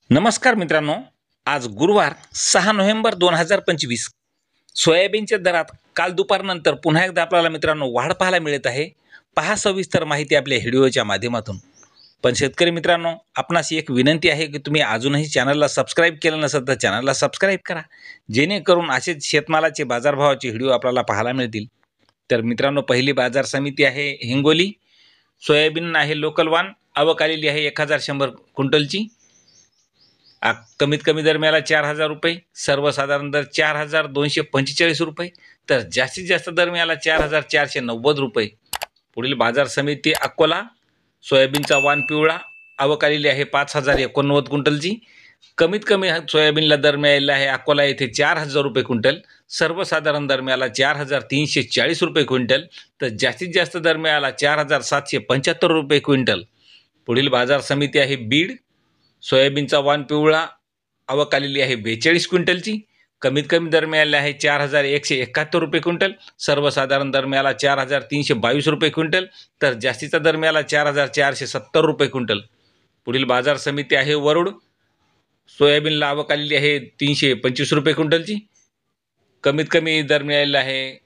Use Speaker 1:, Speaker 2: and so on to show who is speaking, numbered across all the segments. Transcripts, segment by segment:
Speaker 1: नमस्कार मित्रांनो, आज गुरुवार 6 नोव्हेंबर 2025. सोयाबीनच्या दरात काल दुपारनंतर पुन्हा एकदा आपल्याला मित्रांनो वाढ पाहायला मिळत आहे. पहा सविस्तर माहिती आपल्या व्हिडिओच्या माध्यमातून. पण शेतकरी मित्रांनो, आपणास एक विनंती आहे की तुम्ही अजूनही चॅनलला सबस्क्राईब केलं नसेल तर चॅनलला सबस्क्राईब करा, जेणेकरून असेच शेतमालाचे बाजारभावाचे व्हिडिओ आपल्याला पाहायला मिळतील. तर मित्रांनो, पहिली बाजार समिती आहे हिंगोली. सोयाबीन आहे लोकल वान, आवक आलेली आहे 1100 क्विंटलची. कमीत कमी दर मिळाला 4,000 रुपये, सर्वसाधारण दर 4,245 रुपये, तर जास्तीत जास्त दर मिळाला 4,490 रुपये. पुढील बाजार समिती अकोला. सोयाबीनचा वाण पिवळा, आवक आलेली आहे 5,089 क्विंटलची. कमीत कमी सोयाबीनला दर मिळालेला आहे अकोला येथे 4,000 रुपये क्विंटल, सर्वसाधारण दर मिळाला 4,340 रुपये क्विंटल, तर जास्तीत जास्त दर मिळाला 4,775 रुपये क्विंटल. पुढील बाजार समिती आहे बीड. सोयाबीनचा वाण पिवळा, आवक आलेली आहे 42 क्विंटलची. कमीत कमी दर मिळाले आहे 4,171 रुपये क्विंटल, सर्वसाधारण दर मिळाला 4,322 रुपये क्विंटल, तर जास्तीचा दर मिळाला 4,470 रुपये क्विंटल. पुढील बाजार समिती आहे वरुड. सोयाबीनला आवक आलेली आहे 325 रुपये क्विंटलची. कमीत कमी दर मिळालेला आहे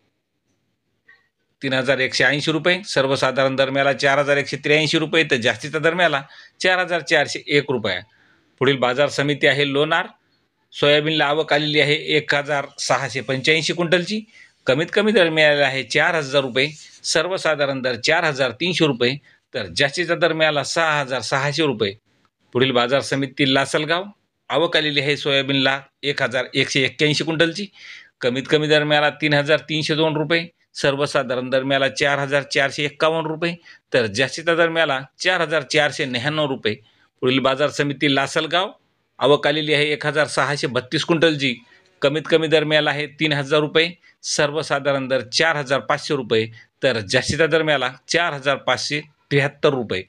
Speaker 1: 3,180 रुपये, सर्वसाधारण दर मिळाला 4,183 रुपये, तर जास्तीचा दर मिळाला 4,401 रुपये. पुढील बाजार समिती आहे लोणार. सोयाबीनला आवक आलेली आहे 1,685 क्विंटलची. कमीत कमी दर मिळालेला आहे 4,000 रुपये, सर्वसाधारण दर 4,300 रुपये, तर जास्तीचा दर मिळाला 6,600 रुपये. पुढील बाजार समिती लासलगाव. आवक आलेली आहे सोयाबीनला 1,181 क्विंटलची. कमीत कमी दर मिळाला 3,302 रुपये, सर्वसाधारण दर मिळाला 4,451 रुपये, तर जास्तीचा दर मिळाला 4,499 रुपये. पुढील बाजार समिती लासलगाव. आवक आलेली आहे 1,632 क्विंटलची. कमीत कमी दर मिळाला आहे 3,000 रुपये, सर्वसाधारण दर 4,500 रुपये, तर जास्तीचा दर मिळाला 4,573 रुपये.